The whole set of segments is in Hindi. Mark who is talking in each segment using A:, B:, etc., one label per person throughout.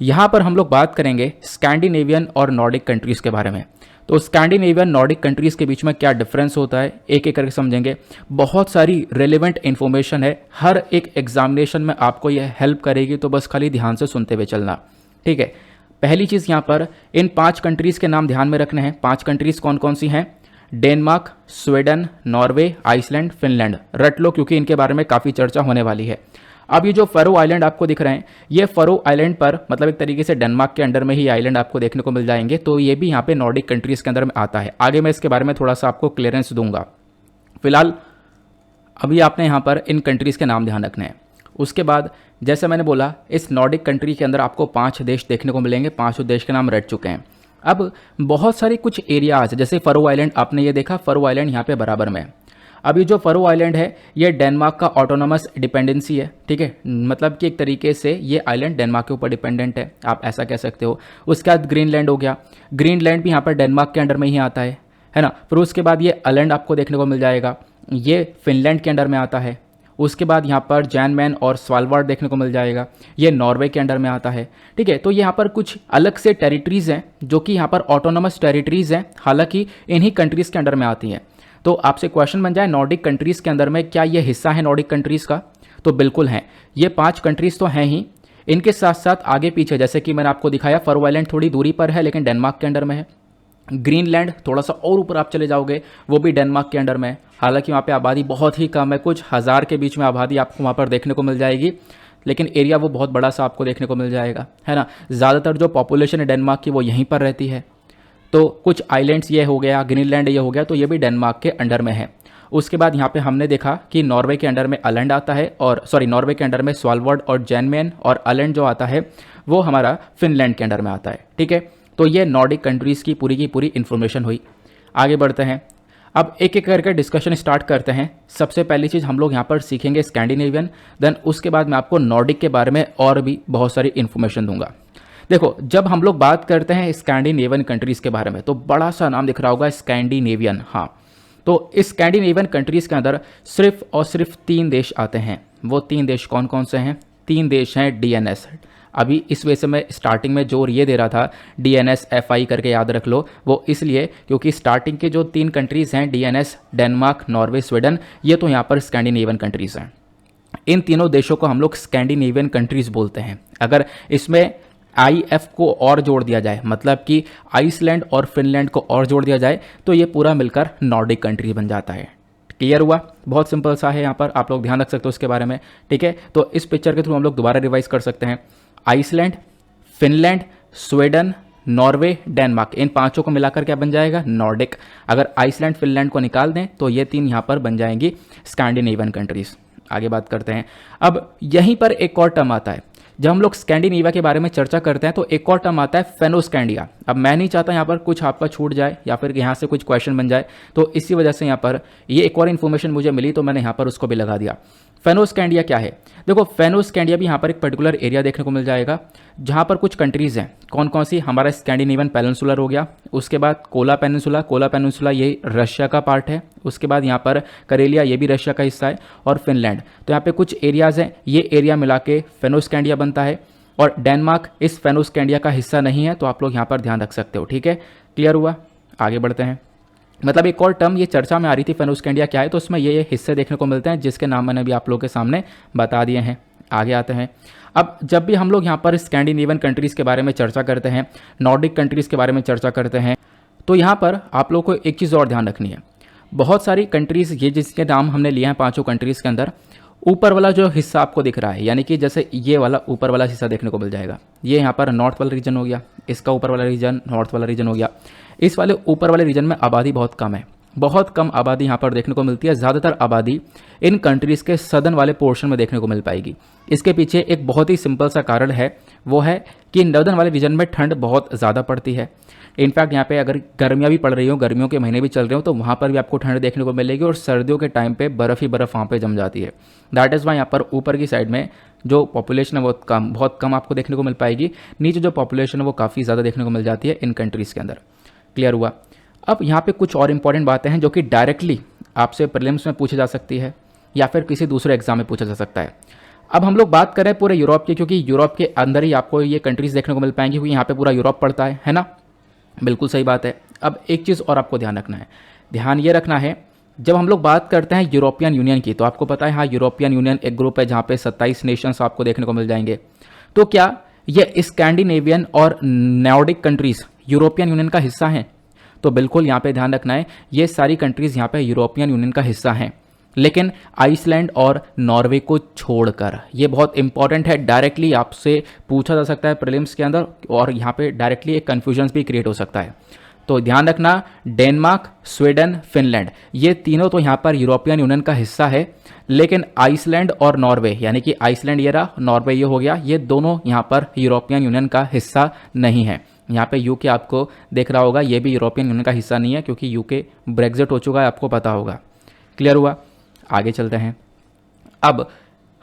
A: यहाँ पर हम लोग बात करेंगे स्कैंडिनेवियन और नॉर्डिक कंट्रीज़ के बारे में। तो स्कैंडिनेवियन नॉर्डिक कंट्रीज़ के बीच में क्या डिफरेंस होता है, एक एक करके समझेंगे। बहुत सारी रेलेवेंट इन्फॉर्मेशन है, हर एक एग्जामिनेशन में आपको यह हेल्प करेगी, तो बस खाली ध्यान से सुनते हुए चलना, ठीक है। पहली चीज़ यहाँ पर इन 5 कंट्रीज़ के नाम ध्यान में रखने हैं। 5 कंट्रीज़ कौन कौन सी हैं? Denmark, Sweden, Norway, Iceland, Finland. रट लो क्योंकि इनके बारे में काफ़ी चर्चा होने वाली है। अब ये जो फरो आइलैंड आपको दिख रहे हैं, ये फरो आइलैंड पर मतलब एक तरीके से डेनमार्क के अंडर में ही आइलैंड आपको देखने को मिल जाएंगे, तो ये भी यहाँ पे नॉर्डिक कंट्रीज़ के अंदर में आता है। आगे मैं इसके बारे में थोड़ा सा आपको क्लियरेंस दूंगा। फिलहाल अभी आपने यहाँ पर इन कंट्रीज़ के नाम ध्यान रखने हैं। उसके बाद जैसे मैंने बोला, इस नॉर्डिक कंट्री के अंदर आपको 5 देश देखने को मिलेंगे। 5 देश के नाम रट चुके हैं। अब बहुत सारी कुछ एरियाज, जैसे फरो आइलैंड आपने ये देखा, फरो आइलैंड यहाँ पे बराबर में है। अब ये जो फरो आइलैंड है, ये डेनमार्क का ऑटोनोमस डिपेंडेंसी है, ठीक है। मतलब कि एक तरीके से ये आइलैंड डेनमार्क के ऊपर डिपेंडेंट है, आप ऐसा कह सकते हो। उसके बाद ग्रीनलैंड हो गया, ग्रीनलैंड भी यहाँ पर डेनमार्क के अंडर में ही आता है ना। फिर उसके बाद ये आइलैंड आपको देखने को मिल जाएगा, ये फिनलैंड के अंडर में आता है। उसके बाद यहाँ पर जैनमैन और स्वालबार्ड देखने को मिल जाएगा, ये नॉर्वे के अंडर में आता है, ठीक है। तो यहाँ पर कुछ अलग से टेरिटरीज़ हैं जो कि यहाँ पर ऑटोनोमस टेरिटरीज़ हैं, हालांकि इन्हीं कंट्रीज़ के अंडर में आती हैं। तो आपसे क्वेश्चन बन जाए, नॉर्डिक कंट्रीज़ के अंदर में क्या ये हिस्सा है नॉर्डिक कंट्रीज़ का? तो बिल्कुल हैं, ये 5 कंट्रीज़ तो हैं ही। इनके साथ साथ आगे पीछे, जैसे कि मैंने आपको दिखाया, फरो आइलैंड थोड़ी दूरी पर है लेकिन डेनमार्क के अंडर में है। ग्रीनलैंड थोड़ा सा और ऊपर आप चले जाओगे, वो भी डेनमार्क के अंडर में है। हालांकि वहाँ पे आबादी बहुत ही कम है, कुछ हज़ार के बीच में आबादी आपको वहाँ पर देखने को मिल जाएगी, लेकिन एरिया वो बहुत बड़ा सा आपको देखने को मिल जाएगा, है ना। ज़्यादातर जो पॉपुलेशन है डेनमार्क की वो यहीं पर रहती है। तो कुछ आइलैंड्स ये हो गया, ग्रीनलैंड ये हो गया, तो ये भी डेनमार्क के अंडर में है। उसके बाद यहाँ पे हमने देखा कि नॉर्वे के अंडर में आइलैंड आता है, और नॉर्वे के अंडर में स्वालबार्ड और जैनमैन, और आइलैंड जो आता है वो हमारा फिनलैंड के अंडर में आता है, ठीक है। तो ये नॉर्डिक कंट्रीज़ की पूरी इन्फॉर्मेशन हुई। आगे बढ़ते हैं, अब एक एक करके डिस्कशन स्टार्ट करते हैं। सबसे पहली चीज़ हम लोग यहाँ पर सीखेंगे स्कैंडिनेवियन, देन उसके बाद मैं आपको नॉर्डिक के बारे में और भी बहुत सारी इन्फॉर्मेशन दूंगा। देखो, जब हम लोग बात करते हैं स्कैंडिनेवियन कंट्रीज़ के बारे में, तो बड़ा सा नाम दिख रहा होगा स्कैंडिनेवियन, हाँ। तो इस स्कैंडिनेवियन कंट्रीज़ के अंदर सिर्फ और सिर्फ 3 देश आते हैं। वो 3 देश कौन कौन से हैं? 3 देश हैं DNS। अभी इस वजह से मैं स्टार्टिंग में जोर ये दे रहा था DNS FI करके याद रख लो, वो इसलिए क्योंकि स्टार्टिंग के जो 3 कंट्रीज़ हैं DNS, डेनमार्क, नॉर्वे, स्वीडन, ये तो यहाँ पर स्कैंडिनेवियन कंट्रीज़ हैं। इन तीनों देशों को हम लोग स्कैंडिनेवियन कंट्रीज़ बोलते हैं। अगर इसमें IF को और जोड़ दिया जाए, मतलब कि आइसलैंड और फिनलैंड को और जोड़ दिया जाए, तो ये पूरा मिलकर नॉर्डिक कंट्री बन जाता है। क्लियर हुआ? बहुत सिंपल सा है, यहाँ पर आप लोग ध्यान रख सकते हो इसके बारे में, ठीक है। तो इस पिक्चर के थ्रू हम लोग दोबारा रिवाइज कर सकते हैं। Iceland, Finland, Sweden, Norway, Denmark, इन 5 को मिलाकर क्या बन जाएगा? नॉर्डिक। अगर आइसलैंड फिनलैंड को निकाल दें तो ये 3 यहाँ पर बन जाएंगी स्कैंडिनेवियन कंट्रीज। आगे बात करते हैं। अब यहीं पर एक और टर्म आता है, जब हम लोग स्कैंडिनेविया के बारे में चर्चा करते हैं तो एक और टर्म आता है फेनोस्कैंडिया। अब मैं नहीं चाहता यहाँ पर कुछ आपका छूट जाए या फिर यहाँ से कुछ क्वेश्चन बन जाए, तो इसी वजह से यहाँ पर ये एक और इन्फॉर्मेशन मुझे मिली तो मैंने यहाँ पर उसको भी लगा दिया। फेनोस्कैंडिया क्या है? देखो, फेनोस्कैंडिया भी यहाँ पर एक पर्टिकुलर एरिया देखने को मिल जाएगा जहाँ पर कुछ कंट्रीज़ हैं। कौन कौन सी? हमारा स्कैंडिनेवियन पेनिनसुलर हो गया, उसके बाद कोला पेनिनसुला ये रशिया का पार्ट है, उसके बाद यहाँ पर करेलिया, ये भी रशिया का हिस्सा है, और फिनलैंड। तो यहाँ पे कुछ एरियाज़ हैं, ये एरिया मिला के फेनोस्कैंडिया बनता है, और डेनमार्क इस फेनोस्कैंडिया का हिस्सा नहीं है, तो आप लोग यहाँ पर ध्यान रख सकते हो, ठीक है। क्लियर हुआ? आगे बढ़ते हैं। मतलब एक और टर्म ये चर्चा में आ रही थी, फेनोस्कैंडिया क्या है, तो उसमें ये हिस्से देखने को मिलते हैं जिसके नाम मैंने भी आप लोगों के सामने बता दिए हैं। आगे आते हैं। अब जब भी हम लोग यहाँ पर स्कैंडिनेवियन कंट्रीज़ के बारे में चर्चा करते हैं, नॉर्डिक कंट्रीज़ के बारे में चर्चा करते हैं, तो यहाँ पर आप लोगों को एक चीज़ और ध्यान रखनी है। बहुत सारी कंट्रीज़, ये जिसके नाम हमने लिए हैं 5 कंट्रीज़ के अंदर, ऊपर वाला जो हिस्सा आपको दिख रहा है, यानी कि जैसे ये वाला ऊपर वाला हिस्सा देखने को मिल जाएगा, ये यहाँ पर नॉर्थ वाला रीजन हो गया, इसका ऊपर वाला रीजन नॉर्थ वाला रीजन हो गया। इस वाले ऊपर वाले रीजन में आबादी बहुत कम है, बहुत कम आबादी यहाँ पर देखने को मिलती है। ज़्यादातर आबादी इन कंट्रीज़ के सदर्न वाले पोर्शन में देखने को मिल पाएगी। इसके पीछे एक बहुत ही सिंपल सा कारण है, वो है कि नॉर्दर्न वाले रीजन में ठंड बहुत ज़्यादा पड़ती है। इनफैक्ट यहाँ पे अगर गर्मियाँ भी पड़ रही हो, गर्मियों के महीने भी चल रहे हो, तो वहाँ पर भी आपको ठंड देखने को मिलेगी, और सर्दियों के टाइम पे बर्फ़ ही बर्फ़ वहाँ पे जम जाती है। दैट इज़ वाई यहाँ पर ऊपर की साइड में जो पॉपुलेशन है बहुत कम आपको देखने को मिल पाएगी। नीचे जो पॉपुलेशन है वो काफ़ी ज़्यादा देखने को मिल जाती है इन कंट्रीज़ के अंदर। क्लियर हुआ? अब यहाँ पे कुछ और इंपॉर्टेंट बातें हैं जो कि डायरेक्टली आपसे प्रीलिम्स में पूछी जा सकती है या फिर किसी दूसरे एग्जाम में पूछा जा सकता है। अब हम लोग बात करें पूरे यूरोप की, क्योंकि यूरोप के अंदर ही आपको ये कंट्रीज़ देखने को मिल पाएंगी, क्योंकि यहाँ पे पूरा यूरोप पड़ता है ना। बिल्कुल सही बात है। अब एक चीज़ और आपको ध्यान रखना है, ध्यान ये रखना है, जब हम लोग बात करते हैं यूरोपियन यूनियन की, तो आपको पता है हाँ, यूरोपियन यूनियन एक ग्रुप है जहाँ पे 27 नेशंस आपको देखने को मिल जाएंगे। तो क्या ये स्कैंडिनेवियन और नॉर्डिक कंट्रीज़ यूरोपियन यूनियन का हिस्सा हैं? तो बिल्कुल यहाँ पे ध्यान रखना है, ये सारी कंट्रीज़ यहाँ पे यूरोपियन यूनियन का हिस्सा हैं, लेकिन आइसलैंड और नॉर्वे को छोड़कर। ये बहुत इंपॉर्टेंट है, डायरेक्टली आपसे पूछा जा सकता है प्रीलिम्स के अंदर, और यहाँ पे डायरेक्टली एक कन्फ्यूजन भी क्रिएट हो सकता है। तो ध्यान रखना, डेनमार्क, स्वीडन, फिनलैंड, ये तीनों तो यहाँ पर यूरोपियन यूनियन का हिस्सा है, लेकिन आइसलैंड और नॉर्वे, यानी कि आइसलैंड ये रहा, नॉर्वे ये हो गया, ये दोनों यहाँ पर यूरोपियन यूनियन का हिस्सा नहीं है। यहाँ पे यूके आपको देख रहा होगा, ये भी यूरोपियन यूनियन का हिस्सा नहीं है, क्योंकि यूके ब्रेग्जिट हो चुका है, आपको पता होगा। क्लियर हुआ? आगे चलते हैं। अब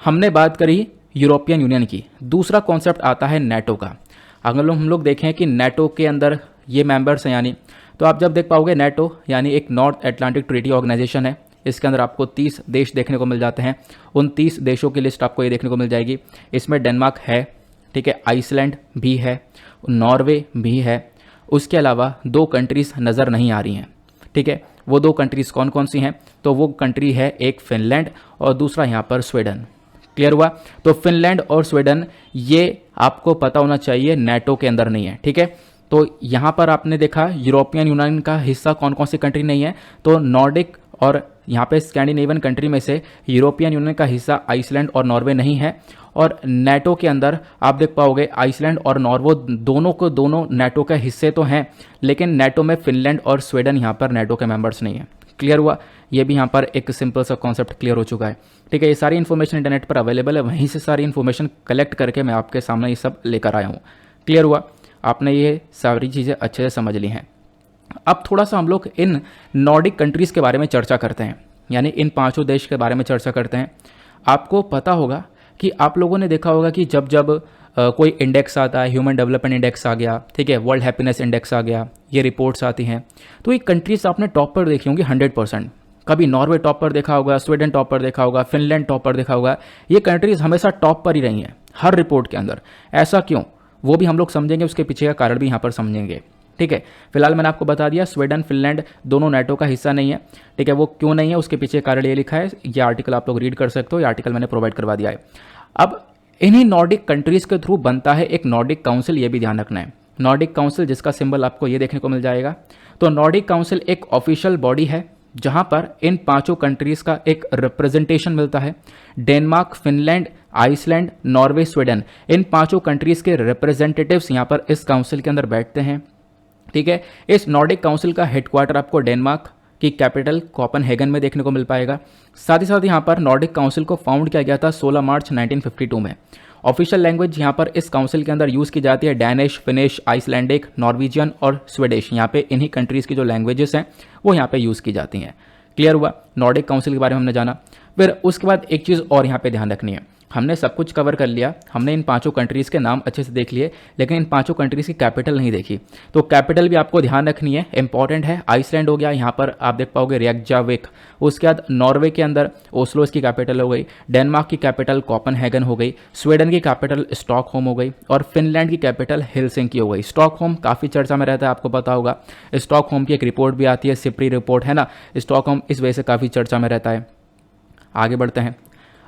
A: हमने बात करी यूरोपियन यूनियन की, दूसरा कॉन्सेप्ट आता है नेटो का। अगर हम लोग देखें कि नेटो के अंदर ये मेंबर्स हैं, यानी तो आप जब देख पाओगे नेटो यानी एक नॉर्थ अटलांटिक ट्रीटी ऑर्गेनाइजेशन है, इसके अंदर आपको 30 देश देखने को मिल जाते हैं। उन 30 देशों की लिस्ट आपको ये देखने को मिल जाएगी। इसमें डेनमार्क है, ठीक है, आइसलैंड भी है, नॉर्वे भी है, उसके अलावा 2 कंट्रीज़ नज़र नहीं आ रही हैं, ठीक है। वो 2 कंट्रीज़ कौन कौन सी हैं? तो वो कंट्री है एक फिनलैंड और दूसरा यहाँ पर स्वीडन। क्लियर हुआ? तो फिनलैंड और स्वीडन ये आपको पता होना चाहिए नेटो के अंदर नहीं है, ठीक है। तो यहाँ पर आपने देखा यूरोपियन यूनियन का हिस्सा कौन कौन सी कंट्री नहीं है, तो नॉर्डिक और यहाँ पे स्कैंडिनेवियन कंट्री में से यूरोपियन यूनियन का हिस्सा आइसलैंड और नॉर्वे नहीं है। और नेटो के अंदर आप देख पाओगे आइसलैंड और नॉर्वे दोनों नेटो के हिस्से तो हैं, लेकिन नेटो में फिनलैंड और स्वीडन यहाँ पर नेटो के मेंबर्स नहीं है। क्लियर हुआ? ये भी यहाँ पर एक सिंपल सा कॉन्सेप्ट क्लियर हो चुका है, ठीक है। ये सारी इन्फॉर्मेशन इंटरनेट पर अवेलेबल है, वहीं से सारी इन्फॉर्मेशन कलेक्ट करके मैं आपके सामने ये सब लेकर आया हूँ। क्लियर हुआ? आपने ये सारी चीज़ें अच्छे से समझ ली हैं। अब थोड़ा सा हम लोग इन नॉर्डिक कंट्रीज़ के बारे में चर्चा करते हैं, यानी इन 5 देश के बारे में चर्चा करते हैं। आपको पता होगा कि आप लोगों ने देखा होगा कि जब जब कोई इंडेक्स आता है, ह्यूमन डेवलपमेंट इंडेक्स आ गया, ठीक है, वर्ल्ड हैप्पीनेस इंडेक्स आ गया, ये रिपोर्ट्स आती हैं, तो ये कंट्रीज आपने टॉप पर देखी होंगी 100%। कभी नॉर्वे टॉप पर देखा होगा, स्वीडन टॉप पर देखा होगा, फिनलैंड टॉप पर देखा होगा। ये कंट्रीज हमेशा टॉप पर ही रही हैं हर रिपोर्ट के अंदर। ऐसा क्यों, वो भी हम लोग समझेंगे, उसके पीछे का कारण भी यहाँ पर समझेंगे, ठीक है। फिलहाल मैंने आपको बता दिया स्वीडन फिनलैंड दोनों नेटो का हिस्सा नहीं है, ठीक है। वो क्यों नहीं है उसके पीछे कारण ये लिखा है, ये आर्टिकल आप लोग रीड कर सकते हो, ये आर्टिकल मैंने प्रोवाइड करवा दिया है। अब इन्हीं नॉर्डिक कंट्रीज के थ्रू बनता है एक नॉर्डिक काउंसिल, ये भी ध्यान रखना है। नॉर्डिक काउंसिल जिसका सिंबल आपको ये देखने को मिल जाएगा। तो नॉर्डिक काउंसिल एक ऑफिशियल बॉडी है जहां पर इन 5 कंट्रीज का एक रिप्रेजेंटेशन मिलता है। Denmark, Finland, Iceland, Norway, Sweden, इन 5 कंट्रीज के रिप्रेजेंटेटिव्स यहां पर इस काउंसिल के अंदर बैठते हैं, ठीक है। इस नॉर्डिक काउंसिल का हेडक्वार्टर आपको डेनमार्क की कैपिटल कोपेनहेगन में देखने को मिल पाएगा। साथ ही साथ यहाँ पर नॉर्डिक काउंसिल को फाउंड किया गया था 16 मार्च 1952 में। ऑफिशियल लैंग्वेज यहाँ पर इस काउंसिल के अंदर यूज़ की जाती है डैनिश, फिनिश, आइसलैंडिक, नॉर्वेजियन और स्वीडिश। यहाँ पे इन्हीं कंट्रीज़ की जो लैंग्वेजेस हैं वो यहाँ पे यूज़ की जाती हैं। क्लियर हुआ? नॉर्डिक काउंसिल के बारे में हमने जाना। फिर उसके बाद एक चीज़ और यहाँ पे ध्यान रखनी है, हमने सब कुछ कवर कर लिया, हमने इन 5 कंट्रीज़ के नाम अच्छे से देख लिए, लेकिन इन 5 कंट्रीज़ की कैपिटल नहीं देखी। तो कैपिटल भी आपको ध्यान रखनी है, इंपॉर्टेंट है। आइसलैंड हो गया, यहाँ पर आप देख पाओगे रेयकजाविक। उसके बाद नॉर्वे के अंदर ओस्लो इसकी कैपिटल हो गई, डेनमार्क की कैपिटल कोपेनहेगन हो गई, स्वीडन की कैपिटल स्टॉकहोम हो गई और फिनलैंड की कैपिटल हेलसिंकी हो गई। स्टॉकहोम काफ़ी चर्चा में रहता है, आपको पता होगा। स्टॉकहोम की एक रिपोर्ट भी आती है, सिप्री रिपोर्ट है ना। स्टॉकहोम इस वजह से काफ़ी चर्चा में रहता है। आगे बढ़ते हैं।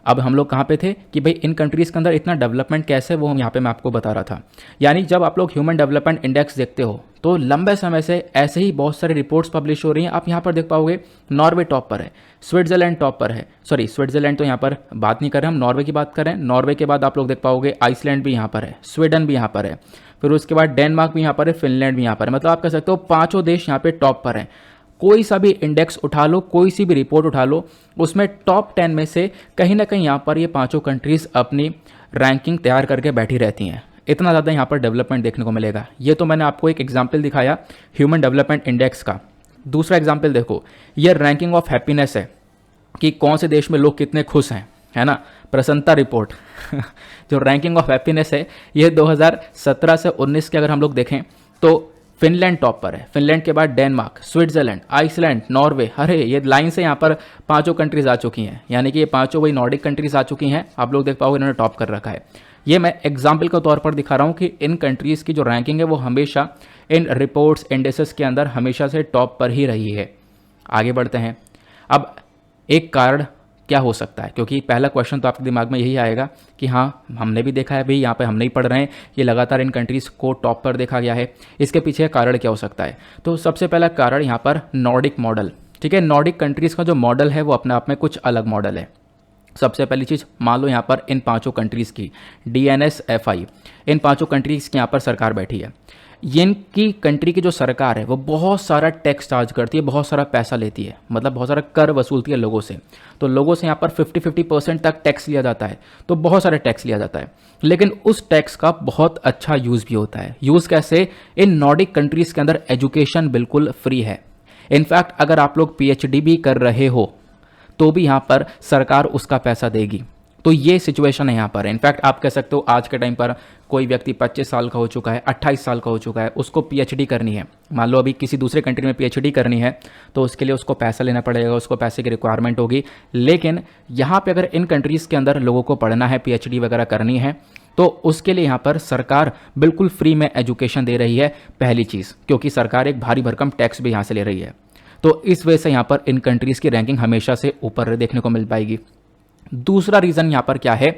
A: अब हम लोग कहाँ पे थे कि भाई इन कंट्रीज़ के अंदर इतना डेवलपमेंट कैसे, वो हम यहाँ पे मैं आपको बता रहा था। यानी जब आप लोग ह्यूमन डेवलपमेंट इंडेक्स देखते हो तो लंबे समय से ऐसे ही बहुत सारी रिपोर्ट्स पब्लिश हो रही हैं। आप यहाँ पर देख पाओगे नॉर्वे टॉप पर है, स्विट्जरलैंड टॉप पर है, सॉरी स्विट्जरलैंड तो यहाँ पर बात नहीं कर रहे हम, नॉर्वे की बात कर रहे हैं। नॉर्वे के बाद आप लोग देख पाओगे आइसलैंड भी यहाँ पर है, स्वीडन भी यहाँ पर है, फिर उसके बाद डेनमार्क भी यहाँ पर है, फिनलैंड भी यहाँ पर है। मतलब आप कह सकते हो 5 देश यहाँ पे टॉप पर हैं। कोई सा भी इंडेक्स उठा लो, कोई सी भी रिपोर्ट उठा लो, उसमें टॉप 10 में से कहीं ना कहीं यहाँ पर ये 5 कंट्रीज़ अपनी रैंकिंग तैयार करके बैठी रहती हैं। इतना ज़्यादा यहाँ पर डेवलपमेंट देखने को मिलेगा। ये तो मैंने आपको एक एग्जाम्पल दिखाया ह्यूमन डेवलपमेंट इंडेक्स का। दूसरा एग्जाम्पल देखो, ये रैंकिंग ऑफ हैप्पीनेस है कि कौन से देश में लोग कितने खुश हैं, है ना। प्रसन्नता रिपोर्ट जो रैंकिंग ऑफ हैप्पीनेस है, ये 2017 से 19 के अगर हम लोग देखें तो फिनलैंड टॉप पर है, फिनलैंड के बाद डेनमार्क, स्विट्जरलैंड, आइसलैंड, नॉर्वे। अरे ये लाइन से यहाँ पर पांचों कंट्रीज आ चुकी हैं, यानी कि ये पांचों वही नॉर्डिक कंट्रीज आ चुकी हैं। आप लोग देख पाओगे इन्होंने टॉप कर रखा है। ये मैं एग्जाम्पल के तौर पर दिखा रहा हूँ कि इन कंट्रीज़ की जो रैंकिंग है वो हमेशा इन रिपोर्ट्स इंडेसेस के अंदर हमेशा से टॉप पर ही रही है। आगे बढ़ते हैं। अब एक कारण क्या हो सकता है, क्योंकि पहला क्वेश्चन तो आपके दिमाग में यही आएगा कि हाँ हमने भी देखा है भाई, यहाँ पे हम नहीं पढ़ रहे हैं, ये लगातार इन कंट्रीज़ को टॉप पर देखा गया है, इसके पीछे कारण क्या हो सकता है। तो सबसे पहला कारण यहाँ पर नॉर्डिक मॉडल। ठीक है, नॉर्डिक कंट्रीज़ का जो मॉडल है वो अपने आप में कुछ अलग मॉडल है। सबसे पहली चीज़ मान लो यहाँ पर इन पांचों कंट्रीज़ की DNSFI, इन पांचों कंट्रीज़ की यहाँ पर सरकार बैठी है। इनकी कंट्री की जो सरकार है वो बहुत सारा टैक्स चार्ज करती है, बहुत सारा पैसा लेती है, मतलब बहुत सारा कर वसूलती है लोगों से। तो लोगों से यहाँ पर 50% तक टैक्स लिया जाता है, तो बहुत सारा टैक्स लिया जाता है। लेकिन उस टैक्स का बहुत अच्छा यूज़ भी होता है। यूज़ कैसे? इन नॉर्डिक कंट्रीज़ के अंदर एजुकेशन बिल्कुल फ्री है। इनफैक्ट अगर आप लोग PhD भी कर रहे हो तो भी यहाँ पर सरकार उसका पैसा देगी। तो ये सिचुएशन है यहाँ पर। इनफैक्ट आप कह सकते हो आज के टाइम पर कोई व्यक्ति 25 साल का हो चुका है, 28 साल का हो चुका है, उसको PhD करनी है, मान लो अभी किसी दूसरे कंट्री में PhD करनी है, तो उसके लिए उसको पैसा लेना पड़ेगा, उसको पैसे की रिक्वायरमेंट होगी। लेकिन यहाँ पे अगर इन कंट्रीज़ के अंदर लोगों को पढ़ना है, PhD वगैरह करनी है, तो उसके लिए यहाँ पर सरकार बिल्कुल फ्री में एजुकेशन दे रही है। पहली चीज़, क्योंकि सरकार एक भारी भरकम टैक्स भी यहाँ से ले रही है, तो इस वजह से यहाँ पर इन कंट्रीज़ की रैंकिंग हमेशा से ऊपर देखने को मिल पाएगी। दूसरा रीज़न यहाँ पर क्या है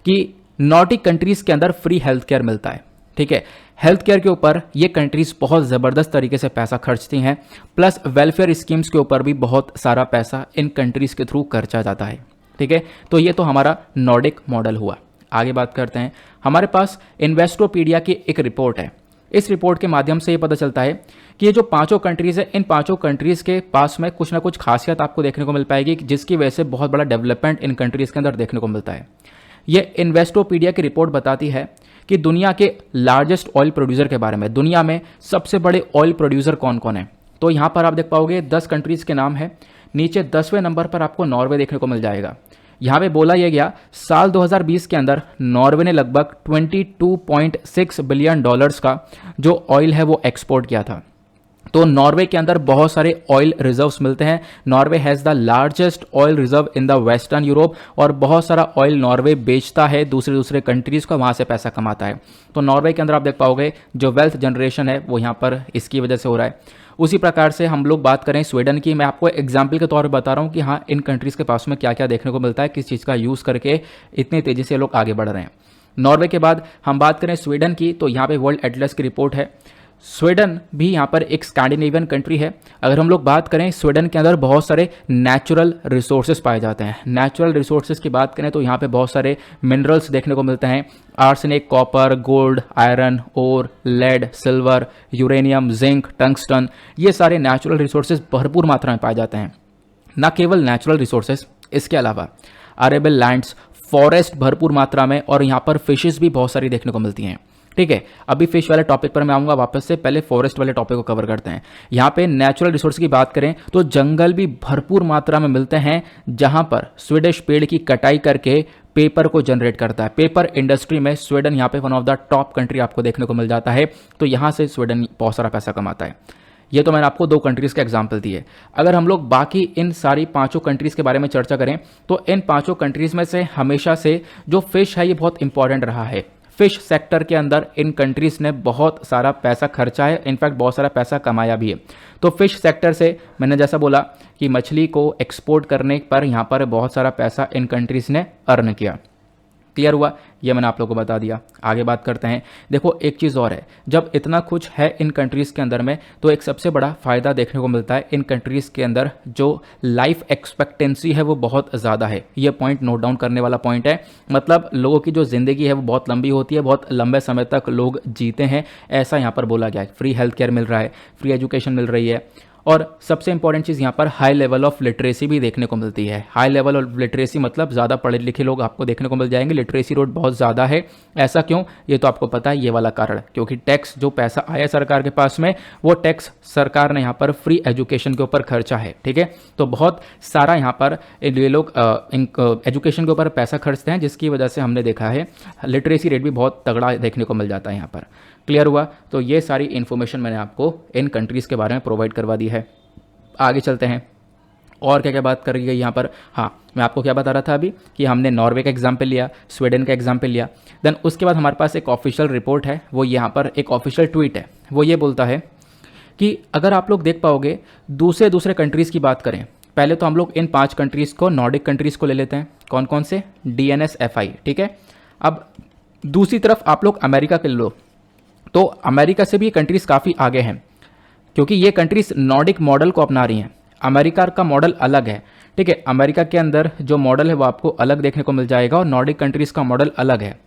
A: कि नॉर्डिक कंट्रीज़ के अंदर फ्री हेल्थ केयर मिलता है। ठीक है, हेल्थ केयर के ऊपर ये कंट्रीज़ बहुत ज़बरदस्त तरीके से पैसा खर्चती हैं, प्लस वेलफेयर स्कीम्स के ऊपर भी बहुत सारा पैसा इन कंट्रीज़ के थ्रू खर्चा जाता है। ठीक है, तो ये तो हमारा नॉर्डिक मॉडल हुआ। आगे बात करते हैं। हमारे पास इन्वेस्टोपीडिया की एक रिपोर्ट है। इस रिपोर्ट के माध्यम से ये पता चलता है कि ये जो पांचों कंट्रीज़ है, इन पांचों कंट्रीज़ के पास में कुछ ना कुछ खासियत आपको देखने को मिल पाएगी, जिसकी वजह से बहुत बड़ा डेवलपमेंट इन कंट्रीज़ के अंदर देखने को मिलता है। ये इन्वेस्टोपीडिया की रिपोर्ट बताती है कि दुनिया के लार्जेस्ट ऑयल प्रोड्यूसर के बारे में, दुनिया में सबसे बड़े ऑयल प्रोड्यूसर कौन कौन है। तो यहाँ पर आप देख पाओगे 10 कंट्रीज़ के नाम है। नीचे 10वें नंबर पर आपको नॉर्वे देखने को मिल जाएगा। यहाँ पे बोला यह गया साल 2020 के अंदर नॉर्वे ने लगभग $22.6 बिलियन का जो ऑयल है वो एक्सपोर्ट किया था। तो नॉर्वे के अंदर बहुत सारे ऑयल रिजर्व्स मिलते हैं। Norway has the largest oil reserve in the western Europe, और बहुत सारा ऑयल नॉर्वे बेचता है दूसरे कंट्रीज़ को, वहाँ से पैसा कमाता है। तो नॉर्वे के अंदर आप देख पाओगे जो वेल्थ जनरेशन है वो यहाँ पर इसकी वजह से हो रहा है। उसी प्रकार से हम लोग बात करें स्वीडन की, मैं आपको एग्जाम्पल के तौर पर बता रहा हूँ कि हाँ इन कंट्रीज़ के पास में क्या क्या देखने को मिलता है, किस चीज़ का यूज़ करके इतनी तेज़ी से लोग आगे बढ़ रहे हैं। नॉर्वे के बाद हम बात करें स्वीडन की, तो यहाँ पे वर्ल्ड एटलस की रिपोर्ट है। स्वीडन भी यहाँ पर एक स्कैंडिनेवियन कंट्री है। अगर हम लोग बात करें स्वीडन के अंदर बहुत सारे नेचुरल रिसोर्सेज पाए जाते हैं। नेचुरल रिसोर्सेज की बात करें तो यहाँ पे बहुत सारे मिनरल्स देखने को मिलते हैं। Arsenic, copper, gold, iron, ore, lead, silver, uranium, zinc, tungsten, ये सारे नेचुरल रिसोर्सेज भरपूर मात्रा में पाए जाते हैं। न केवल नेचुरल रिसोर्सेज, इसके अलावा अरेबल लैंड्स, फॉरेस्ट भरपूर मात्रा में, और यहाँ पर फिशेस भी बहुत सारी देखने को मिलती हैं। ठीक है, अभी फिश वाले टॉपिक पर मैं आऊँगा वापस से, पहले फॉरेस्ट वाले टॉपिक को कवर करते हैं। यहाँ पे नेचुरल रिसोर्स की बात करें तो जंगल भी भरपूर मात्रा में मिलते हैं, जहाँ पर स्वीडिश पेड़ की कटाई करके पेपर को जनरेट करता है। पेपर इंडस्ट्री में स्वीडन यहाँ पे one of the top country आपको देखने को मिल जाता है। तो यहाँ से स्वीडन बहुत सारा पैसा कमाता है। ये तो मैंने आपको 2 कंट्रीज़ का एग्जाम्पल दिए। अगर हम लोग बाकी इन सारी 5 कंट्रीज़ के बारे में चर्चा करें तो इन 5 कंट्रीज़ में से हमेशा से जो फिश है ये बहुत इंपॉर्टेंट रहा है। फिश सेक्टर के अंदर इन कंट्रीज़ ने बहुत सारा पैसा खर्चा है, इनफैक्ट बहुत सारा पैसा कमाया भी है। तो फिश सेक्टर से मैंने जैसा बोला कि मछली को एक्सपोर्ट करने पर यहाँ पर बहुत सारा पैसा इन कंट्रीज़ ने अर्न किया। क्लियर हुआ? ये मैंने आप लोगों को बता दिया। आगे बात करते हैं। देखो एक चीज़ और है, जब इतना कुछ है इन कंट्रीज़ के अंदर में तो एक सबसे बड़ा फ़ायदा देखने को मिलता है। इन कंट्रीज़ के अंदर जो लाइफ एक्सपेक्टेंसी है वो बहुत ज़्यादा है। ये पॉइंट नोट डाउन करने वाला पॉइंट है। मतलब लोगों की जो ज़िंदगी है वो बहुत लंबी होती है, बहुत लंबे समय तक लोग जीते हैं, ऐसा यहाँ पर बोला गया है। फ्री हेल्थ केयर मिल रहा है, फ्री एजुकेशन मिल रही है, और सबसे इंपॉर्टेंट चीज़ यहाँ पर हाई लेवल ऑफ लिटरेसी भी देखने को मिलती है। हाई लेवल ऑफ लिटरेसी मतलब ज़्यादा पढ़े लिखे लोग आपको देखने को मिल जाएंगे। लिटरेसी रेट बहुत ज़्यादा है। ऐसा क्यों, ये तो आपको पता है, ये वाला कारण, क्योंकि टैक्स जो पैसा आया सरकार के पास में, वो टैक्स सरकार ने यहाँ पर फ्री एजुकेशन के ऊपर खर्चा है। ठीक है, तो बहुत सारा यहाँ पर ये लोग एजुकेशन के ऊपर पैसा खर्चते हैं, जिसकी वजह से हमने देखा है लिटरेसी रेट भी बहुत तगड़ा देखने को मिल जाता है यहाँ पर। क्लियर हुआ? तो ये सारी इन्फॉर्मेशन मैंने आपको इन कंट्रीज़ के बारे में प्रोवाइड करवा दी है। आगे चलते हैं और क्या क्या बात कर रही है यहाँ पर। हाँ, मैं आपको क्या बता रहा था अभी कि हमने नॉर्वे का एग्जाम्पल लिया, स्वीडन का एग्जाम्पल लिया, देन उसके बाद हमारे पास एक ऑफिशियल रिपोर्ट है, वो यहाँ पर एक ऑफिशियल ट्वीट है। वो ये बोलता है कि अगर आप लोग देख पाओगे दूसरे कंट्रीज़ की बात करें, पहले तो हम लोग इन 5 कंट्रीज़ को, नॉर्डिक कंट्रीज़ को ले लेते हैं। कौन कौन से? DNSFI। ठीक है, अब दूसरी तरफ आप लोग अमेरिका के लो, तो अमेरिका से भी ये कंट्रीज़ काफ़ी आगे हैं, क्योंकि ये कंट्रीज़ नॉर्डिक मॉडल को अपना रही हैं। अमेरिका का मॉडल अलग है। ठीक है, अमेरिका के अंदर जो मॉडल है वो आपको अलग देखने को मिल जाएगा और नॉर्डिक कंट्रीज़ का मॉडल अलग है।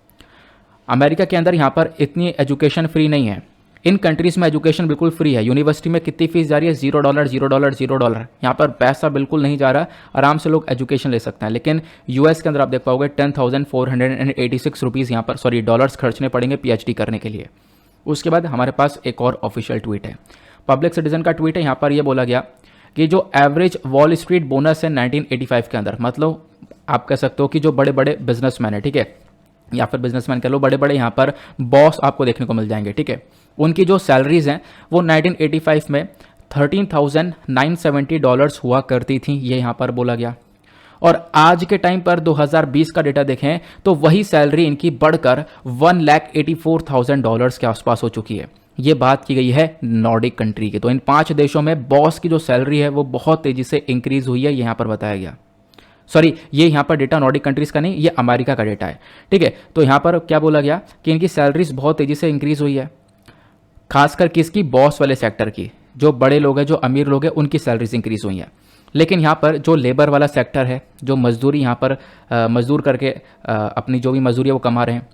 A: अमेरिका के अंदर यहाँ पर इतनी एजुकेशन फ्री नहीं है। इन कंट्रीज़ में एजुकेशन बिल्कुल फ्री है। यूनिवर्सिटी में कितनी फीस जा रही है? $0, $0, $0। यहाँ पर पैसा बिल्कुल नहीं जा रहा, आराम से लोग एजुकेशन ले सकते हैं। लेकिन यूएस के अंदर आप देख पाओगे 10,486 रुपीज़ यहाँ पर, सॉरी, डॉलर्स खर्चने पड़ेंगे PhD करने के लिए। उसके बाद हमारे पास एक और ऑफिशियल ट्वीट है, पब्लिक सिटीजन का ट्वीट है। यहाँ पर ये बोला गया कि जो एवरेज वॉल स्ट्रीट बोनस है 1985 के अंदर, मतलब आप कह सकते हो कि जो बड़े बड़े बिजनेसमैन है, ठीक है, या फिर बिजनेसमैन कह लो, बड़े बड़े यहाँ पर बॉस आपको देखने को मिल जाएंगे। ठीक है, उनकी जो सैलरीज हैं वो 1985 में $13,970 हुआ करती थी, ये यहाँ पर बोला गया। और आज के टाइम पर 2020 का डेटा देखें तो वही सैलरी इनकी बढ़कर $1,84,000 के आसपास हो चुकी है। ये बात की गई है नॉर्डिक कंट्री की। तो इन 5 देशों में बॉस की जो सैलरी है वो बहुत तेजी से इंक्रीज हुई है, ये यहाँ पर बताया गया। सॉरी, ये यहाँ पर डेटा नॉर्डिक कंट्रीज का नहीं, ये अमेरिका का डेटा है। ठीक है, तो यहाँ पर क्या बोला गया कि इनकी सैलरीज बहुत तेजी से इंक्रीज हुई है, खासकर किसकी? बॉस वाले सेक्टर की। जो बड़े लोग हैं, जो अमीर लोग हैं, उनकी सैलरीज इंक्रीज हुई हैं। लेकिन यहाँ पर जो लेबर वाला सेक्टर है, जो मजदूरी यहाँ पर मजदूर करके अपनी जो भी मजदूरी है वो कमा रहे हैं,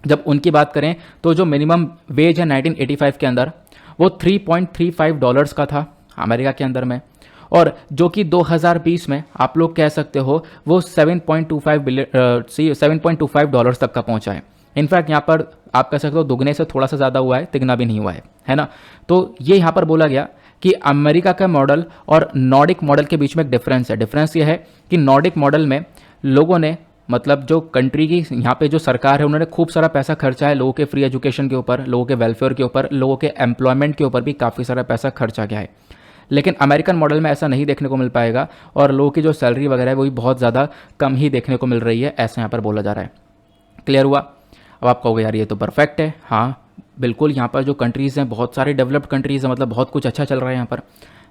A: जब उनकी बात करें तो जो मिनिमम वेज है 1985 के अंदर वो $3.35 का था अमेरिका के अंदर में, और जो कि 2020 में आप लोग कह सकते हो वो $7.25 तक का पहुंचा है। इनफैक्ट यहाँ पर आप कह सकते हो दुगने से थोड़ा सा ज़्यादा हुआ है, तिगना भी नहीं हुआ है ना। तो ये यहाँ पर बोला गया कि अमेरिका का मॉडल और नॉर्डिक मॉडल के बीच में एक डिफरेंस है। डिफरेंस ये है कि नॉर्डिक मॉडल में लोगों ने, मतलब जो कंट्री की यहाँ पे जो सरकार है, उन्होंने खूब सारा पैसा खर्चा है लोगों के फ्री एजुकेशन के ऊपर, लोगों के वेलफेयर के ऊपर, लोगों के एम्प्लॉयमेंट के ऊपर भी काफ़ी सारा पैसा खर्चा गया है। लेकिन अमेरिकन मॉडल में ऐसा नहीं देखने को मिल पाएगा और लोगों की जो सैलरी वगैरह है वो भी बहुत ज़्यादा कम ही देखने को मिल रही है, ऐसा यहाँ पर बोला जा रहा है। क्लियर हुआ? अब आप कहोगे यार ये तो परफेक्ट है। हाँ बिल्कुल, यहाँ पर जो कंट्रीज़ हैं बहुत सारी डेवलप्ड कंट्रीज़ हैं, मतलब बहुत कुछ अच्छा चल रहा है यहाँ पर।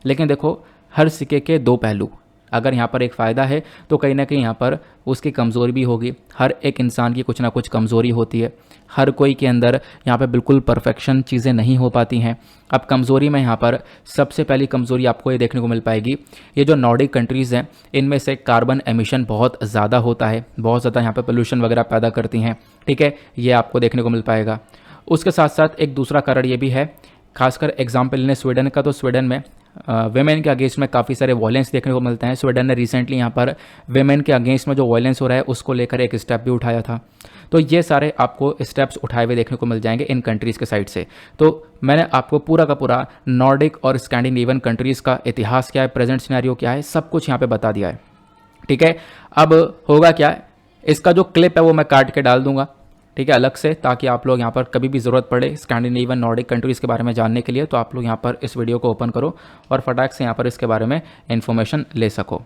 A: लेकिन देखो, हर सिक्के के 2 पहलू। अगर यहाँ पर एक फ़ायदा है तो कहीं ना कहीं यहाँ पर उसकी कमज़ोरी भी होगी। हर एक इंसान की कुछ ना कुछ कमज़ोरी होती है, हर कोई के अंदर यहाँ पे बिल्कुल परफेक्शन चीज़ें नहीं हो पाती हैं। अब कमज़ोरी में यहाँ पर सबसे पहली कमज़ोरी आपको ये देखने को मिल पाएगी, ये जो नॉर्डिक कंट्रीज़ हैं इनमें से कार्बन एमिशन बहुत ज़्यादा होता है, बहुत ज़्यादा यहाँ पर पोल्यूशन वगैरह पैदा करती हैं। ठीक है, ये आपको देखने को मिल पाएगा। उसके साथ साथ एक दूसरा कारण ये भी है, खासकर एग्जाम्पल लें स्वीडन का, तो स्वीडन में वेमेन के अगेंस्ट में काफ़ी सारे वायलेंस देखने को मिलते हैं। स्वीडन ने रिसेंटली यहाँ पर वेमेन के अगेंस्ट में जो वायलेंस हो रहा है उसको लेकर एक स्टेप भी उठाया था। तो ये सारे आपको स्टेप्स उठाए हुए देखने को मिल जाएंगे इन कंट्रीज़ के साइड से। तो मैंने आपको पूरा का पूरा नॉर्डिक और स्कैंडिनेवियन कंट्रीज़ का इतिहास क्या है, प्रेजेंट सिनेरियो क्या है, सब कुछ यहाँ पर बता दिया है। ठीक है, अब होगा क्या, इसका जो क्लिप है वो मैं काट के डाल दूंगा, ठीक है, अलग से, ताकि आप लोग यहाँ पर कभी भी ज़रूरत पड़े स्कैंडिनेवियन नॉर्डिक कंट्रीज़ के बारे में जानने के लिए तो आप लोग यहाँ पर इस वीडियो को ओपन करो और फटाक से यहाँ पर इसके बारे में इन्फॉर्मेशन ले सको।